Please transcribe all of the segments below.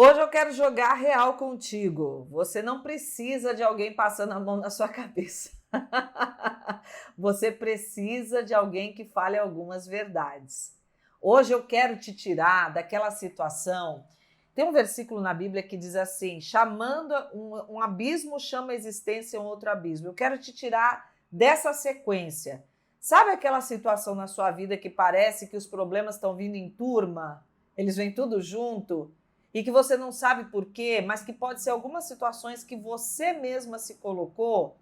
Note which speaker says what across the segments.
Speaker 1: Hoje eu quero jogar real contigo. Você não precisa de alguém passando a mão na sua cabeça. Você precisa de alguém que fale algumas verdades. Hoje eu quero te tirar daquela situação. Tem um versículo na Bíblia que diz assim: chamando um abismo chama a existência um outro abismo. Eu quero te tirar dessa sequência. Sabe aquela situação na sua vida que parece que os problemas estão vindo em turma? Eles vêm tudo junto? E que você não sabe por quê, mas que pode ser algumas situações que você mesma se colocou.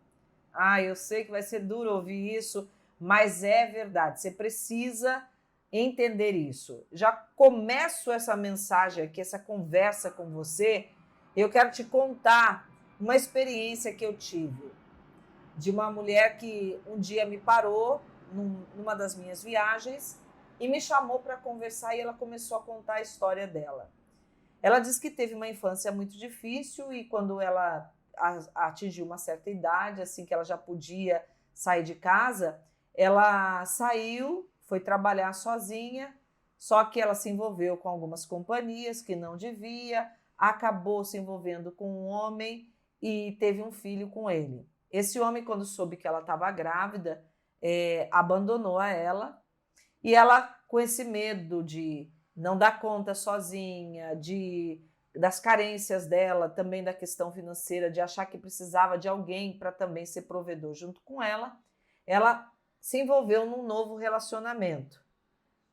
Speaker 1: Eu sei que vai ser duro ouvir isso, mas é verdade. Você precisa entender isso. Já começo essa mensagem aqui, essa conversa com você. Eu quero te contar uma experiência que eu tive de uma mulher que um dia me parou numa das minhas viagens e me chamou para conversar e ela começou a contar a história dela. Ela disse que teve uma infância muito difícil e quando ela atingiu uma certa idade, assim que ela já podia sair de casa, ela saiu, foi trabalhar sozinha, só que ela se envolveu com algumas companhias que não devia, acabou se envolvendo com um homem e teve um filho com ele. Esse homem, quando soube que ela estava grávida, abandonou a ela e ela, com esse medo de não dar conta sozinha, das carências dela, também da questão financeira, de achar que precisava de alguém para também ser provedor junto com ela se envolveu num novo relacionamento.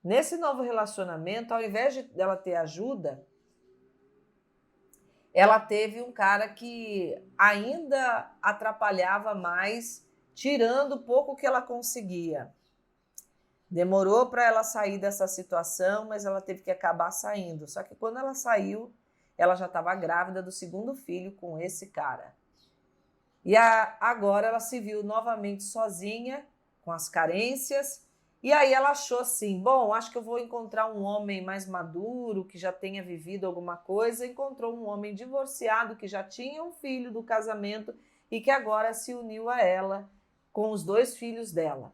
Speaker 1: Nesse novo relacionamento, ao invés dela ter ajuda, ela teve um cara que ainda atrapalhava mais, tirando o pouco que ela conseguia. Demorou para ela sair dessa situação, mas ela teve que acabar saindo. Só que quando ela saiu, ela já estava grávida do segundo filho com esse cara. E agora ela se viu novamente sozinha, com as carências, e aí ela achou assim, bom, acho que eu vou encontrar um homem mais maduro, que já tenha vivido alguma coisa. Encontrou um homem divorciado, que já tinha um filho do casamento e que agora se uniu a ela com os 2 filhos dela.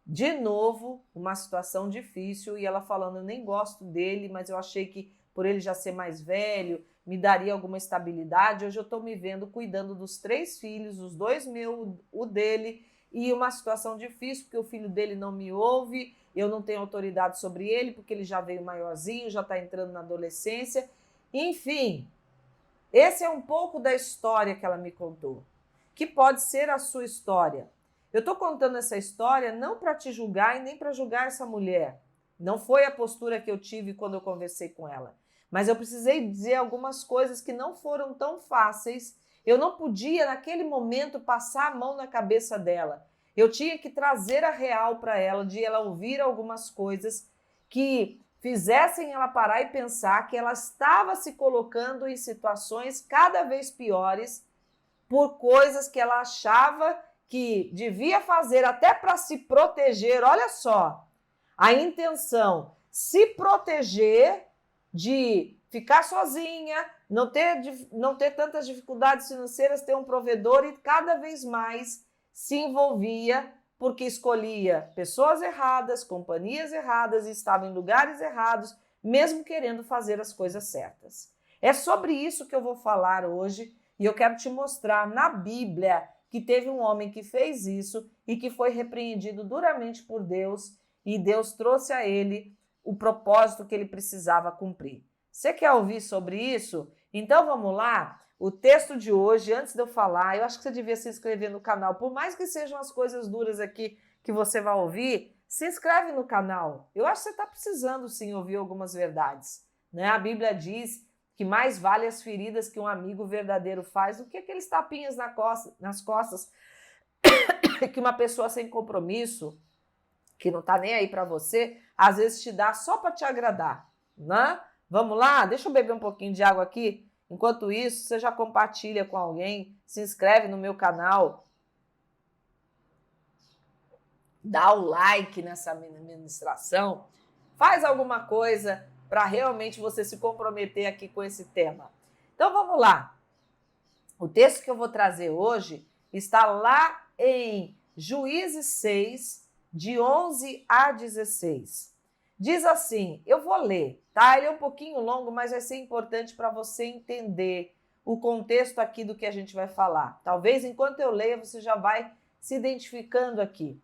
Speaker 1: De novo, uma situação difícil e ela falando, eu nem gosto dele, mas eu achei que por ele já ser mais velho, me daria alguma estabilidade. Hoje eu estou me vendo cuidando dos 3 filhos, os 2 meus, o dele, e uma situação difícil, porque o filho dele não me ouve, eu não tenho autoridade sobre ele, porque ele já veio maiorzinho, já está entrando na adolescência. Enfim, esse é um pouco da história que ela me contou, que pode ser a sua história. Eu estou contando essa história não para te julgar e nem para julgar essa mulher. Não foi a postura que eu tive quando eu conversei com ela. Mas eu precisei dizer algumas coisas que não foram tão fáceis. Eu não podia, naquele momento, passar a mão na cabeça dela. Eu tinha que trazer a real para ela, de ela ouvir algumas coisas que fizessem ela parar e pensar que ela estava se colocando em situações cada vez piores por coisas que ela achava que devia fazer até para se proteger. Olha só, a intenção, se proteger de ficar sozinha, não ter tantas dificuldades financeiras, ter um provedor, e cada vez mais se envolvia porque escolhia pessoas erradas, companhias erradas e estava em lugares errados, mesmo querendo fazer as coisas certas. É sobre isso que eu vou falar hoje e eu quero te mostrar na Bíblia que teve um homem que fez isso e que foi repreendido duramente por Deus, e Deus trouxe a ele o propósito que ele precisava cumprir. Você quer ouvir sobre isso? Então vamos lá? O texto de hoje, antes de eu falar, eu acho que você devia se inscrever no canal. Por mais que sejam as coisas duras aqui que você vai ouvir, se inscreve no canal. Eu acho que você está precisando sim ouvir algumas verdades, né? A Bíblia diz que mais vale as feridas que um amigo verdadeiro faz do que aqueles tapinhas nas costas que uma pessoa sem compromisso, que não está nem aí para você, às vezes te dá só para te agradar, né? Vamos lá? Deixa eu beber um pouquinho de água aqui. Enquanto isso, você já compartilha com alguém, se inscreve no meu canal, dá o like nessa ministração, faz alguma coisa para realmente você se comprometer aqui com esse tema. Então vamos lá. O texto que eu vou trazer hoje está lá em Juízes 6, de 11 a 16. Diz assim, eu vou ler, tá? Ele é um pouquinho longo, mas vai ser importante para você entender o contexto aqui do que a gente vai falar. Talvez enquanto eu leio você já vai se identificando aqui.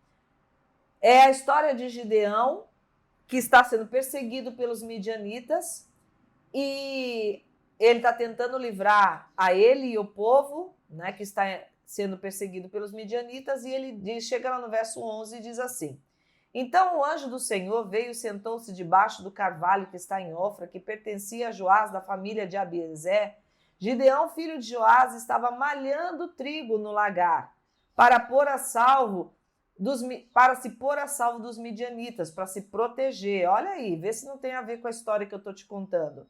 Speaker 1: É a história de Gideão, que está sendo perseguido pelos midianitas e ele está tentando livrar a ele e o povo, né, que está sendo perseguido pelos midianitas, e ele diz, chega lá no verso 11 e diz assim: então o anjo do Senhor veio e sentou-se debaixo do carvalho que está em Ofra, que pertencia a Joás, da família de Abiezer. Gideão, filho de Joás, estava malhando trigo no lagar para se pôr a salvo dos midianitas, para se proteger. Olha aí, vê se não tem a ver com a história que eu estou te contando.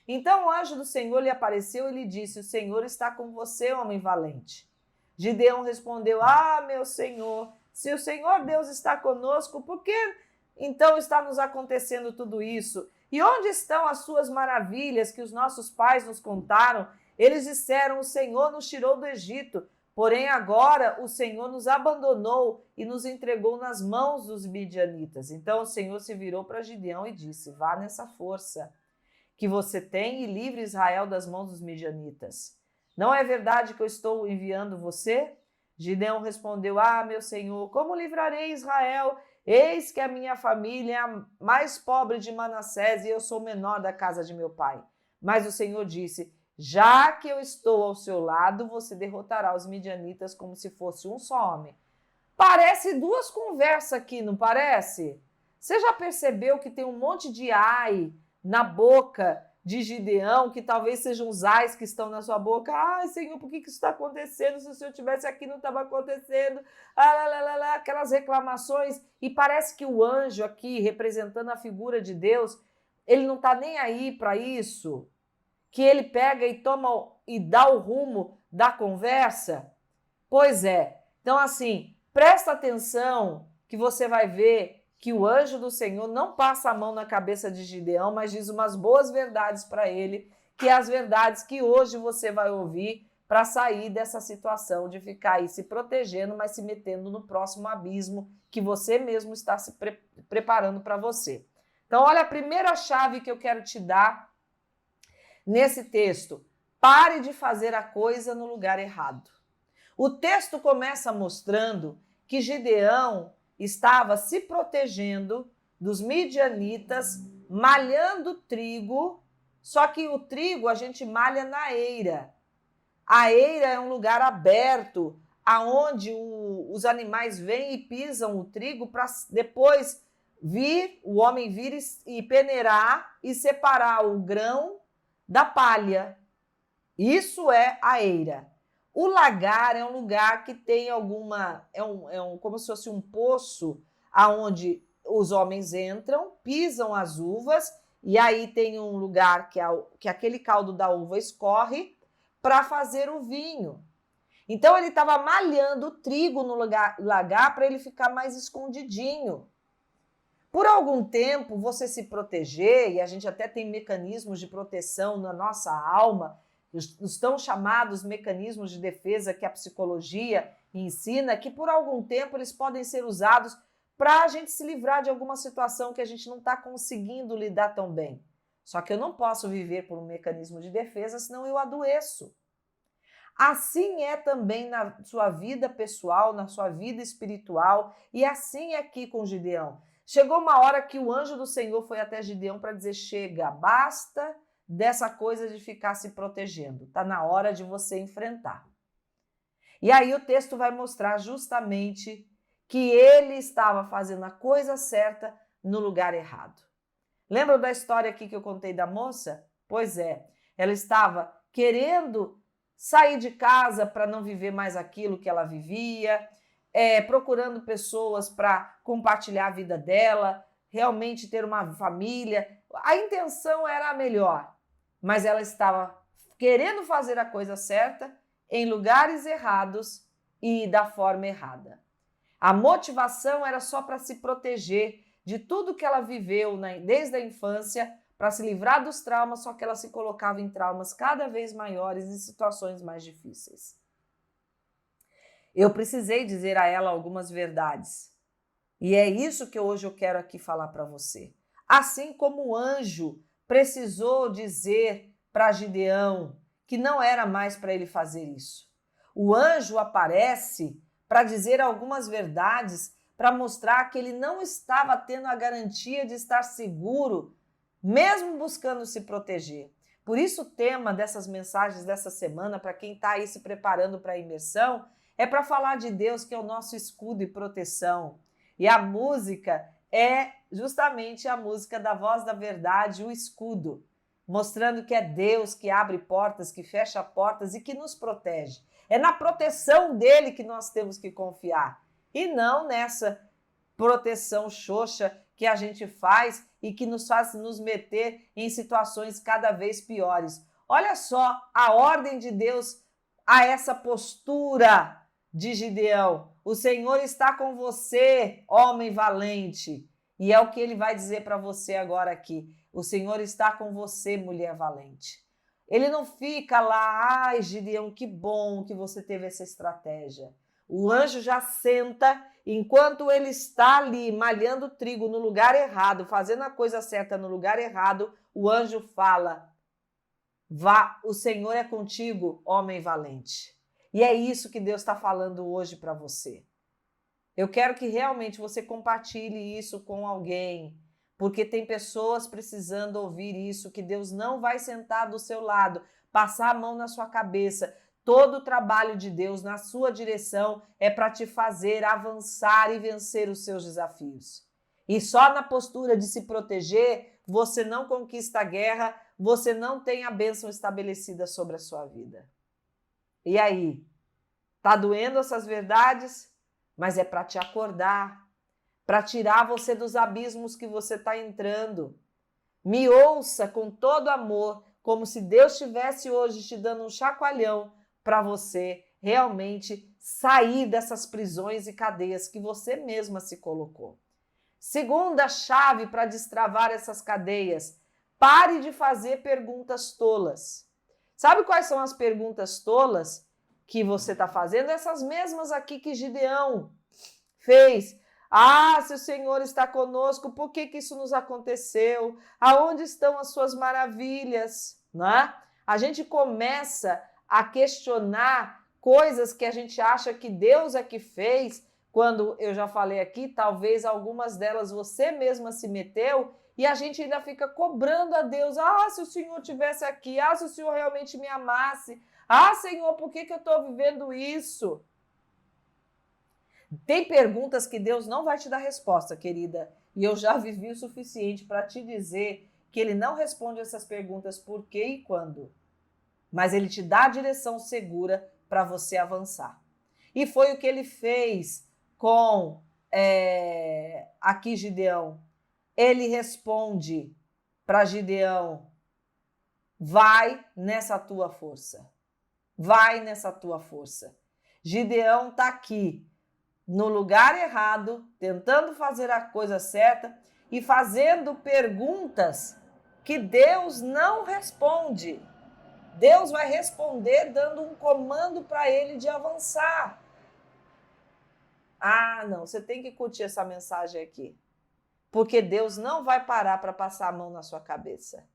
Speaker 1: Então o anjo do Senhor lhe apareceu e lhe disse: o Senhor está com você, homem valente. Gideão respondeu: ah, meu Senhor, se o Senhor Deus está conosco, por que então está nos acontecendo tudo isso? E onde estão as suas maravilhas que os nossos pais nos contaram? Eles disseram: o Senhor nos tirou do Egito, porém agora o Senhor nos abandonou e nos entregou nas mãos dos midianitas. Então o Senhor se virou para Gideão e disse: vá nessa força que você tem e livre Israel das mãos dos midianitas. Não é verdade que eu estou enviando você? Gideão respondeu: ah, meu Senhor, como livrarei Israel? Eis que a minha família é a mais pobre de Manassés e eu sou o menor da casa de meu pai. Mas o Senhor disse: já que eu estou ao seu lado, você derrotará os midianitas como se fosse um só homem. Parece duas conversas aqui, não parece? Você já percebeu que tem um monte de ai na boca de Gideão, que talvez sejam os ais que estão na sua boca? Ai, Senhor, por que isso está acontecendo? Se o Senhor estivesse aqui, não estava acontecendo. Aquelas reclamações. E parece que o anjo aqui, representando a figura de Deus, ele não está nem aí para isso, que ele pega e toma e dá o rumo da conversa. Pois é. Então, assim, presta atenção que você vai ver que o anjo do Senhor não passa a mão na cabeça de Gideão, mas diz umas boas verdades para ele, que é as verdades que hoje você vai ouvir para sair dessa situação de ficar aí se protegendo, mas se metendo no próximo abismo que você mesmo está se preparando para você. Então, olha a primeira chave que eu quero te dar nesse texto: pare de fazer a coisa no lugar errado. O texto começa mostrando que Gideão estava se protegendo dos midianitas, malhando trigo, só que o trigo a gente malha na eira. A eira é um lugar aberto, aonde os animais vêm e pisam o trigo para depois o homem vir e peneirar e separar o grão da palha. Isso é a eira. O lagar é um lugar que tem como se fosse um poço aonde os homens entram, pisam as uvas e aí tem um lugar que aquele caldo da uva escorre para fazer o vinho. Então ele estava malhando o trigo no lagar para ele ficar mais escondidinho. Por algum tempo você se proteger, e a gente até tem mecanismos de proteção na nossa alma, os tão chamados mecanismos de defesa que a psicologia ensina, que por algum tempo eles podem ser usados para a gente se livrar de alguma situação que a gente não está conseguindo lidar tão bem. Só que eu não posso viver por um mecanismo de defesa, senão eu adoeço. Assim é também na sua vida pessoal, na sua vida espiritual, e assim é aqui com Gideão. Chegou uma hora que o anjo do Senhor foi até Gideão para dizer: chega, basta dessa coisa de ficar se protegendo. Está na hora de você enfrentar. E aí o texto vai mostrar justamente que ele estava fazendo a coisa certa no lugar errado. Lembra da história aqui que eu contei da moça? Pois é, ela estava querendo sair de casa para não viver mais aquilo que ela vivia, procurando pessoas para compartilhar a vida dela, realmente ter uma família. A intenção era a melhor, mas ela estava querendo fazer a coisa certa em lugares errados e da forma errada. A motivação era só para se proteger de tudo que ela viveu desde a infância, para se livrar dos traumas, só que ela se colocava em traumas cada vez maiores, em situações mais difíceis. Eu precisei dizer a ela algumas verdades. E é isso que hoje eu quero aqui falar para você. Assim como o anjo precisou dizer para Gideão que não era mais para ele fazer isso. O anjo aparece para dizer algumas verdades, para mostrar que ele não estava tendo a garantia de estar seguro, mesmo buscando se proteger. Por isso, o tema dessas mensagens dessa semana, para quem está aí se preparando para a imersão, é para falar de Deus, que é o nosso escudo e proteção. E a música é justamente a música da Voz da Verdade, o escudo, mostrando que é Deus que abre portas, que fecha portas e que nos protege. É na proteção dele que nós temos que confiar e não nessa proteção xoxa que a gente faz e que nos faz nos meter em situações cada vez piores. Olha só a ordem de Deus a essa postura de Gideão. O Senhor está com você, homem valente. E é o que ele vai dizer para você agora aqui. O Senhor está com você, mulher valente. Ele não fica lá, ai, Gideão, que bom que você teve essa estratégia. O anjo já senta, enquanto ele está ali malhando trigo no lugar errado, fazendo a coisa certa no lugar errado, o anjo fala: vá, o Senhor é contigo, homem valente. E é isso que Deus está falando hoje para você. Eu quero que realmente você compartilhe isso com alguém, porque tem pessoas precisando ouvir isso, que Deus não vai sentar do seu lado, passar a mão na sua cabeça. Todo o trabalho de Deus na sua direção é para te fazer avançar e vencer os seus desafios. E só na postura de se proteger, você não conquista a guerra, você não tem a bênção estabelecida sobre a sua vida. E aí? Tá doendo essas verdades? Mas é para te acordar, para tirar você dos abismos que você está entrando. Me ouça com todo amor, como se Deus estivesse hoje te dando um chacoalhão para você realmente sair dessas prisões e cadeias que você mesma se colocou. Segunda chave para destravar essas cadeias: pare de fazer perguntas tolas. Sabe quais são as perguntas tolas que você está fazendo? Essas mesmas aqui que Gideão fez. Ah, se o Senhor está conosco, por que isso nos aconteceu? Aonde estão as suas maravilhas? Né? A gente começa a questionar coisas que a gente acha que Deus é que fez, quando eu já falei aqui, talvez algumas delas você mesma se meteu, e a gente ainda fica cobrando a Deus: ah, se o Senhor estivesse aqui, ah, se o Senhor realmente me amasse, ah, Senhor, por que eu estou vivendo isso? Tem perguntas que Deus não vai te dar resposta, querida, e eu já vivi o suficiente para te dizer que Ele não responde essas perguntas por quê e quando, mas Ele te dá a direção segura para você avançar. E foi o que Ele fez com aqui Gideão. Ele responde para Gideão: vai nessa tua força, vai nessa tua força. Gideão está aqui no lugar errado, tentando fazer a coisa certa e fazendo perguntas que Deus não responde. Deus vai responder dando um comando para ele de avançar. Ah, não, você tem que curtir essa mensagem aqui, porque Deus não vai parar para passar a mão na sua cabeça.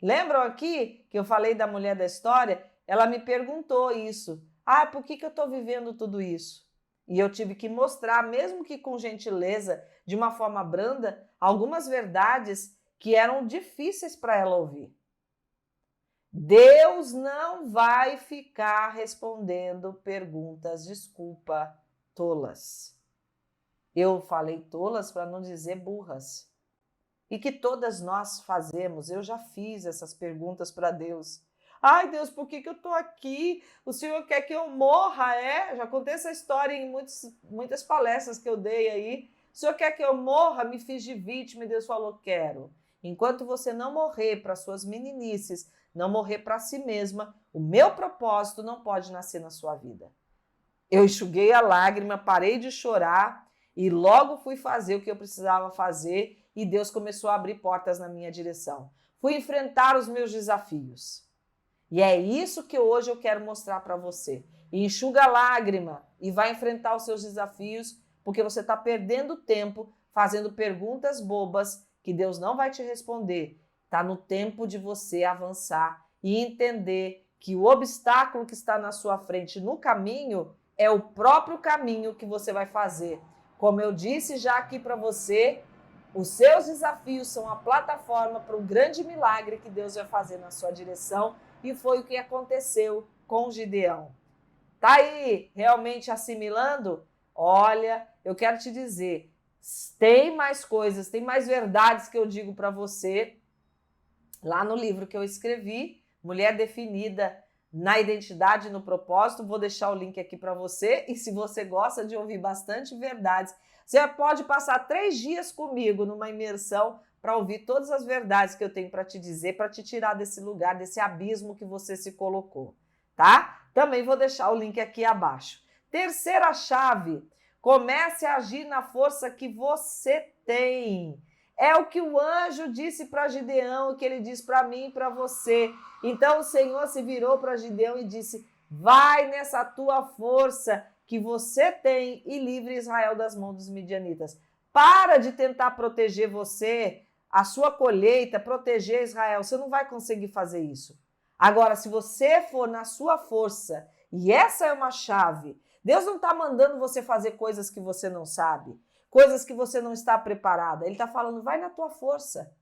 Speaker 1: Lembram aqui que eu falei da mulher da história? Ela me perguntou isso. Ah, por que eu estou vivendo tudo isso? E eu tive que mostrar, mesmo que com gentileza, de uma forma branda, algumas verdades que eram difíceis para ela ouvir. Deus não vai ficar respondendo perguntas, desculpa, tolas. Eu falei tolas para não dizer burras. E que todas nós fazemos. Eu já fiz essas perguntas para Deus. Ai, Deus, por que eu estou aqui? O Senhor quer que eu morra, é? Já contei essa história em muitas palestras que eu dei aí. O Senhor quer que eu morra? Me fiz de vítima e Deus falou: quero. Enquanto você não morrer para suas meninices, não morrer para si mesma, o meu propósito não pode nascer na sua vida. Eu enxuguei a lágrima, parei de chorar e logo fui fazer o que eu precisava fazer e Deus começou a abrir portas na minha direção. Fui enfrentar os meus desafios. E é isso que hoje eu quero mostrar para você. Enxuga a lágrima e vai enfrentar os seus desafios, porque você está perdendo tempo fazendo perguntas bobas que Deus não vai te responder. Está no tempo de você avançar e entender que o obstáculo que está na sua frente no caminho é o próprio caminho que você vai fazer. Como eu disse já aqui para você, os seus desafios são a plataforma para um grande milagre que Deus vai fazer na sua direção, e foi o que aconteceu com Gideão. Tá aí realmente assimilando? Olha, eu quero te dizer, tem mais coisas, tem mais verdades que eu digo para você lá no livro que eu escrevi, Mulher Definida na Identidade e no Propósito. Vou deixar o link aqui para você, e se você gosta de ouvir bastante verdades, você pode passar 3 dias comigo numa imersão para ouvir todas as verdades que eu tenho para te dizer, para te tirar desse lugar, desse abismo que você se colocou, tá? Também vou deixar o link aqui abaixo. Terceira chave, comece a agir na força que você tem. É o que o anjo disse para Gideão, o que ele disse para mim e para você. Então o Senhor se virou para Gideão e disse: vai nessa tua força que você tem e livre Israel das mãos dos midianitas. Para de tentar proteger você, a sua colheita, proteger Israel. Você não vai conseguir fazer isso. Agora, se você for na sua força, e essa é uma chave, Deus não está mandando você fazer coisas que você não sabe, coisas que você não está preparada. Ele está falando, vai na tua força.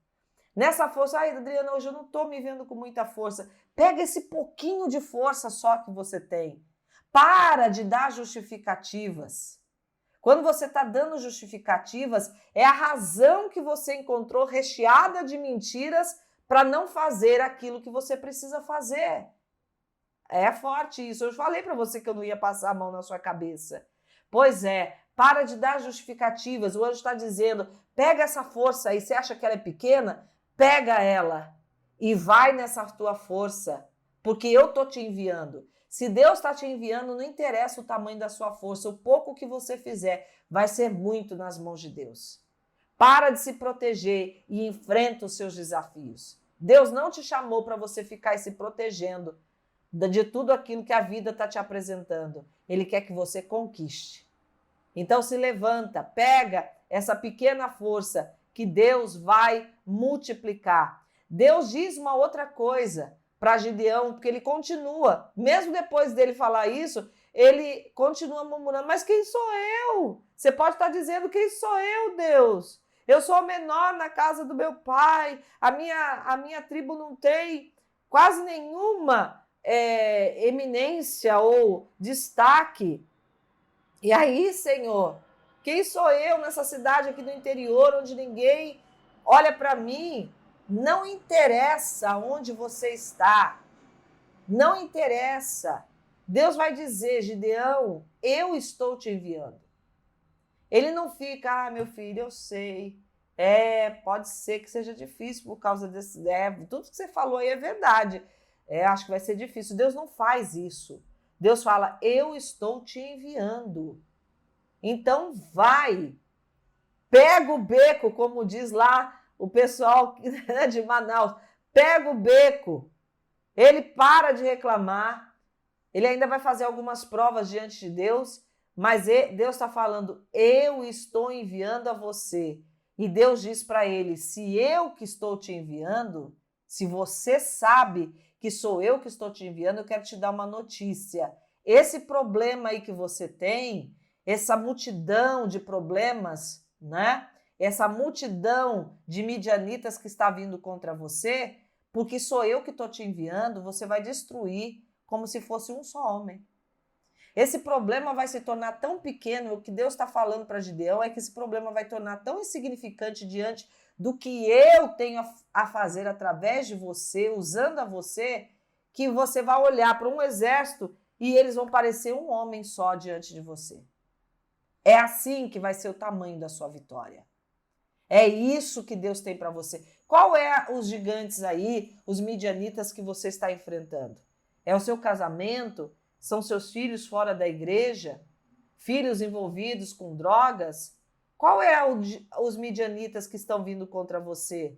Speaker 1: Nessa força, ai, Adriana, hoje eu não estou me vendo com muita força. Pega esse pouquinho de força só que você tem. Para de dar justificativas. Quando você está dando justificativas, é a razão que você encontrou recheada de mentiras para não fazer aquilo que você precisa fazer. É forte isso. Eu falei para você que eu não ia passar a mão na sua cabeça. Pois é, para de dar justificativas. O anjo está dizendo, pega essa força aí, você acha que ela é pequena? Pega ela e vai nessa tua força, porque eu estou te enviando. Se Deus está te enviando, não interessa o tamanho da sua força, o pouco que você fizer vai ser muito nas mãos de Deus. Para de se proteger e enfrenta os seus desafios. Deus não te chamou para você ficar se protegendo de tudo aquilo que a vida está te apresentando. Ele quer que você conquiste. Então se levanta, pega essa pequena força que Deus vai multiplicar. Deus diz uma outra coisa para Gideão, porque ele continua, mesmo depois dele falar isso, ele continua murmurando, mas quem sou eu? Você pode estar dizendo, quem sou eu, Deus? Eu sou o menor na casa do meu pai, a minha tribo não tem quase nenhuma eminência ou destaque. E aí, Senhor, quem sou eu nessa cidade aqui do interior, onde ninguém olha para mim? Não interessa onde você está, não interessa. Deus vai dizer, Gideão, eu estou te enviando. Ele não fica, meu filho, eu sei, pode ser que seja difícil por causa desse, tudo que você falou aí é verdade, acho que vai ser difícil. Deus não faz isso. Deus fala, eu estou te enviando. Então vai, pega o beco, como diz lá o pessoal de Manaus, pega o beco. Ele para de reclamar, ele ainda vai fazer algumas provas diante de Deus, mas Deus está falando, eu estou enviando a você. E Deus diz para ele, se eu que estou te enviando, se você sabe que sou eu que estou te enviando, eu quero te dar uma notícia. Esse problema aí que você tem, essa multidão de problemas, né? Essa multidão de midianitas que está vindo contra você, porque sou eu que estou te enviando, você vai destruir como se fosse um só homem. Esse problema vai se tornar tão pequeno, o que Deus está falando para Gideão é que esse problema vai tornar tão insignificante diante do que eu tenho a fazer através de você, usando a você, que você vai olhar para um exército e eles vão parecer um homem só diante de você. É assim que vai ser o tamanho da sua vitória. É isso que Deus tem para você. Qual é os gigantes aí, os midianitas que você está enfrentando? É o seu casamento? São seus filhos fora da igreja? Filhos envolvidos com drogas? Qual é os midianitas que estão vindo contra você?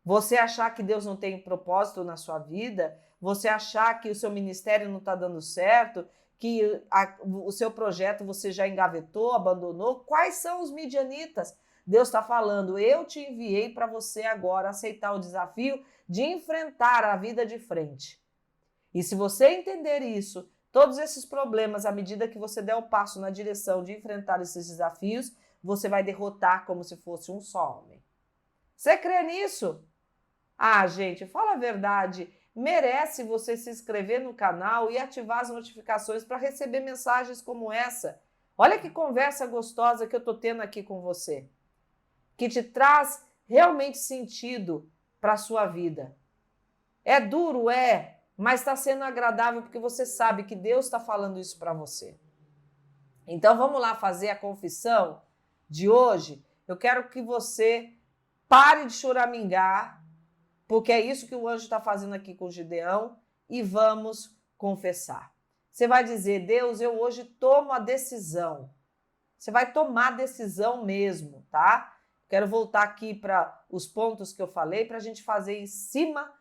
Speaker 1: Você achar que Deus não tem propósito na sua vida? Você achar que o seu ministério não está dando certo? Que o seu projeto você já engavetou, abandonou? Quais são os midianitas? Deus está falando, eu te enviei para você agora aceitar o desafio de enfrentar a vida de frente. E se você entender isso, todos esses problemas, à medida que você der o passo na direção de enfrentar esses desafios, você vai derrotar como se fosse um só homem. Você crê nisso? Ah, gente, fala a verdade. Merece você se inscrever no canal e ativar as notificações para receber mensagens como essa. Olha que conversa gostosa que eu estou tendo aqui com você, que te traz realmente sentido para a sua vida. É duro, mas está sendo agradável porque você sabe que Deus está falando isso para você. Então vamos lá fazer a confissão de hoje. Eu quero que você pare de choramingar, porque é isso que o anjo está fazendo aqui com Gideão, e vamos confessar. Você vai dizer, Deus, eu hoje tomo a decisão. Você vai tomar a decisão mesmo, tá? Quero voltar aqui para os pontos que eu falei para a gente fazer em cima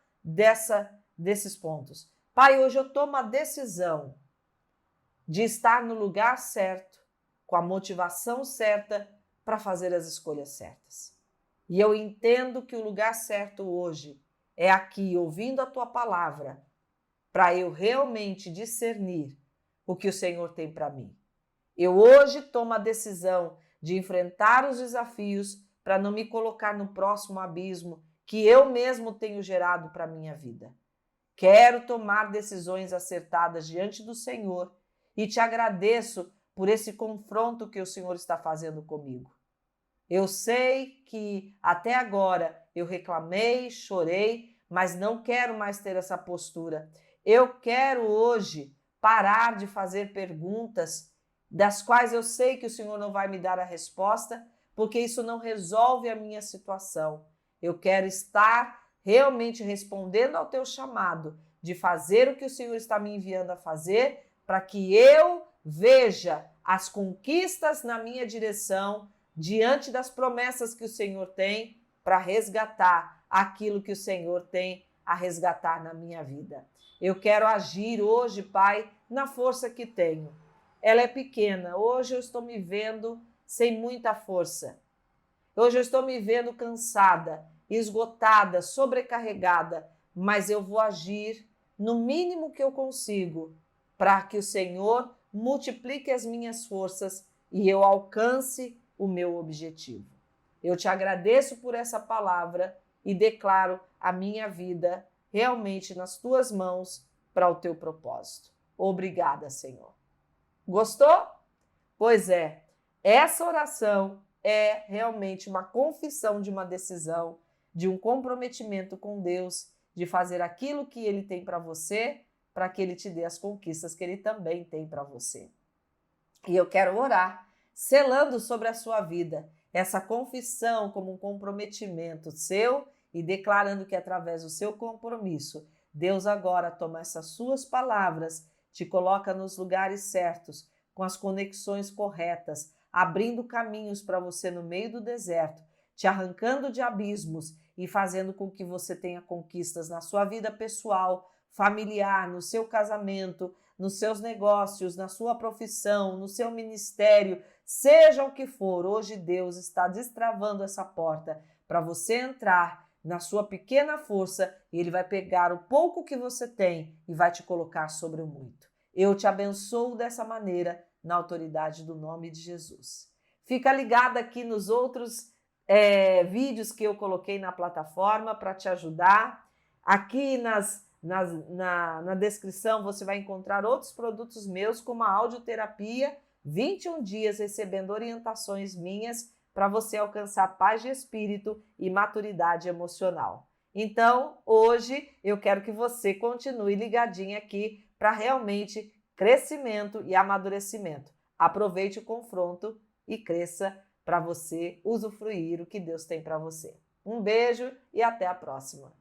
Speaker 1: desses pontos. Pai, hoje eu tomo a decisão de estar no lugar certo, com a motivação certa para fazer as escolhas certas. E eu entendo que o lugar certo hoje é aqui, ouvindo a tua palavra, para eu realmente discernir o que o Senhor tem para mim. Eu hoje tomo a decisão de enfrentar os desafios para não me colocar no próximo abismo que eu mesmo tenho gerado para a minha vida. Quero tomar decisões acertadas diante do Senhor e te agradeço por esse confronto que o Senhor está fazendo comigo. Eu sei que até agora eu reclamei, chorei, mas não quero mais ter essa postura. Eu quero hoje parar de fazer perguntas das quais eu sei que o Senhor não vai me dar a resposta, porque isso não resolve a minha situação. Eu quero estar realmente respondendo ao teu chamado de fazer o que o Senhor está me enviando a fazer, para que eu veja as conquistas na minha direção, diante das promessas que o Senhor tem para resgatar aquilo que o Senhor tem a resgatar na minha vida. Eu quero agir hoje, Pai, na força que tenho. Ela é pequena. Hoje eu estou me vendo sem muita força. Hoje eu estou me vendo cansada, esgotada, sobrecarregada, mas eu vou agir no mínimo que eu consigo para que o Senhor multiplique as minhas forças e eu alcance o meu objetivo. Eu te agradeço por essa palavra e declaro a minha vida realmente nas tuas mãos para o teu propósito. Obrigada, Senhor. Gostou? Pois é, essa oração é realmente uma confissão de uma decisão, de um comprometimento com Deus, de fazer aquilo que Ele tem para você, para que Ele te dê as conquistas que Ele também tem para você. E eu quero orar, selando sobre a sua vida essa confissão como um comprometimento seu e declarando que através do seu compromisso, Deus agora toma essas suas palavras, te coloca nos lugares certos, com as conexões corretas, abrindo caminhos para você no meio do deserto, te arrancando de abismos e fazendo com que você tenha conquistas na sua vida pessoal, familiar, no seu casamento, nos seus negócios, na sua profissão, no seu ministério, seja o que for. Hoje Deus está destravando essa porta para você entrar na sua pequena força e Ele vai pegar o pouco que você tem e vai te colocar sobre o muito. Eu te abençoo dessa maneira, na autoridade do nome de Jesus. Fica ligado aqui nos outros vídeos que eu coloquei na plataforma para te ajudar. Aqui na descrição você vai encontrar outros produtos meus, como a audioterapia, 21 dias recebendo orientações minhas para você alcançar paz de espírito e maturidade emocional. Então, hoje eu quero que você continue ligadinho aqui para realmente crescimento e amadurecimento. Aproveite o confronto e cresça para você usufruir o que Deus tem para você. Um beijo e até a próxima.